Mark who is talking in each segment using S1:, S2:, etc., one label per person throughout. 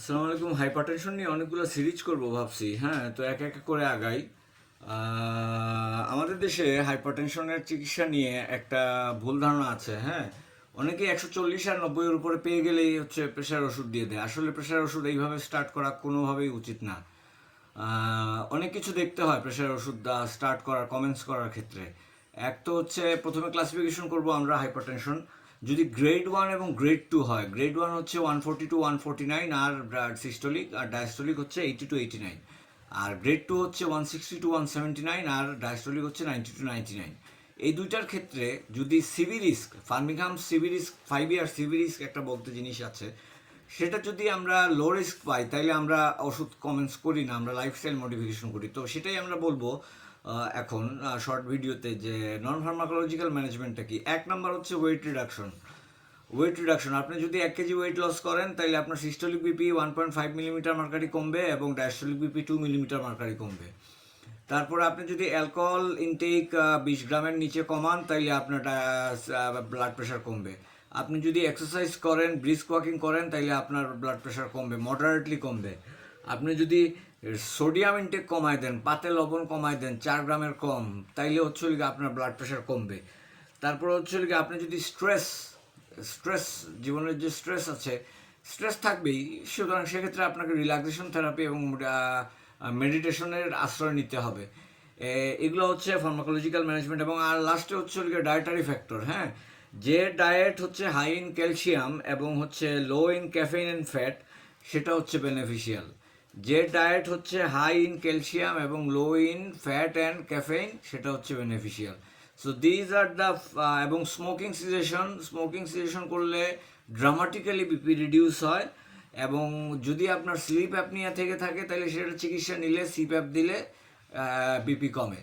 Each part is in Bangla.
S1: আসসালামু আলাইকুম। হাইপারটেনশন নিয়ে অনেকগুলো সিরিজ করব ভাবছি। হ্যাঁ, তো এক এক করে আগাই। আমাদের দেশে হাইপারটেনশনের চিকিৎসা নিয়ে একটা ভুল ধারণা আছে। হ্যাঁ, অনেকে 140 আর 90-এর উপরে পেয়ে গেলেই হচ্ছে প্রেশার ওষুধ দিয়ে দেয়। আসলে প্রেশার ওষুধ এইভাবে স্টার্ট করা কোনোভাবেই উচিত না। অনেক কিছু দেখতে হয় প্রেশার ওষুধ স্টার্ট করার, কমেন্টস করার ক্ষেত্রে। এক তো হচ্ছে প্রথমে ক্লাসিফিকেশন করব আমরা হাইপারটেনশন। যদি গ্রেড 1 এবং গ্রেড 2 হয়, গ্রেড 1 হচ্ছে 140 টু 149 আর সিস্টোলিক, আর ডায়াস্টোলিক হচ্ছে 80 টু 89। আর গ্রেড 2 হচ্ছে 160 টু 179 আর ডায়াস্টোলিক হচ্ছে 90 টু 99। এই দুইটার ক্ষেত্রে যদি সিভি রিস্ক, ফার্মিংহাম সিভি রিস্ক 5 ইয়ার সিভি রিস্ক একটা বলতে জিনিস আছে, সেটা যদি আমরা লো রিস্ক পাই তাইলে আমরা ওষুধ কমেন্টস করি না, আমরা লাইফস্টাইল মডিফিকেশন করি। তো সেটাই আমরা বলবো এখন শর্ট ভিডিওতে, যে নন ফার্মাকোলজিক্যাল ম্যানেজমেন্টটা কি। এক নাম্বার হচ্ছে ওয়েট রিডাকশন। ওয়েট রিডাকশন, আপনি যদি 1 কেজি ওয়েট লস করেন তাহলে আপনার সিস্টোলিক বিপি 1.5 মিলিমিটার মার্কারি কমবে এবং ডায়াস্টোলিক বিপি 2 মিলিমিটার মার্কারি কমবে। তারপরে আপনি যদি অ্যালকোহল ইনটেক 20 গ্রামের নিচে কমান তাইলে আপনার ব্লাড প্রেশার কমবে। আপনি যদি এক্সারসাইজ করেন, ব্রিস্ক ওয়াকিং করেন, তাইলে আপনার ব্লাড প্রেশার কমবে, মডারেটলি কমবে। আপনি যদি সোডিয়াম ইনটেক কমায় দেন, পাতে লবণ কমায় দেন 4 গ্রামের কম, তাইলে হচ্ছে আপনার ব্লাড প্রেশার কমবে। তারপর হচ্ছে আপনি যদি স্ট্রেস স্ট্রেস জীবনের যে স্ট্রেস আছে, স্ট্রেস থাকবেই, সুতরাং সেক্ষেত্রে আপনাকে রিল্যাক্সেশন থেরাপি এবং মেডিটেশনের আশ্রয় নিতে হবে। এগুলো হচ্ছে ফার্মাকোলজিক্যাল ম্যানেজমেন্ট। এবং আর লাস্টে হচ্ছে ডায়েটারি ফ্যাক্টর। হ্যাঁ, যে ডায়েট হচ্ছে হাই ইন ক্যালসিয়াম এবং হচ্ছে লো ইন ক্যাফেইন অ্যান্ড ফ্যাট, সেটা হচ্ছে বেনিফিশিয়াল। যে ডায়েট হচ্ছে হাই ইন ক্যালসিয়াম এবং লো ইন ফ্যাট অ্যান্ড ক্যাফেইন, সেটা হচ্ছে beneficial. So these are the, এবং স্মোকিং সিজেশন করলে ড্রামাটিক্যালি বিপি রিডিউস হয়। এবং যদি আপনার স্লিপ অ্যাপনিয়া থেকে থাকে তাহলে সেটা চিকিৎসা নিলে, সিপ্যাপ দিলে বিপি কমে।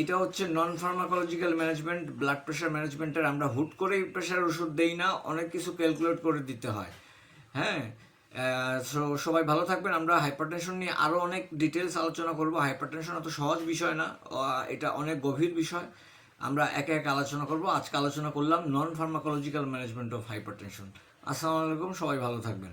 S1: এটা হচ্ছে নন ফার্মাকোলজিক্যাল ম্যানেজমেন্ট। ব্লাড প্রেশার ম্যানেজমেন্টের আমরা হুট করেই প্রেশার ওষুধ দেই না, অনেক কিছু ক্যালকুলেট করে দিতে হয়। হ্যাঁ, সবাই ভালো থাকবেন। আমরা হাইপারটেনশন নিয়ে আরও অনেক ডিটেলস আলোচনা করব। হাইপারটেনশন অত সহজ বিষয় না, এটা অনেক গভীর বিষয়। আমরা একে একে আলোচনা করব। আজকে আলোচনা করলাম নন ফার্মাকোলজিক্যাল ম্যানেজমেন্ট অফ হাইপারটেনশন। আসসালামু আলাইকুম, সবাই ভালো থাকবেন।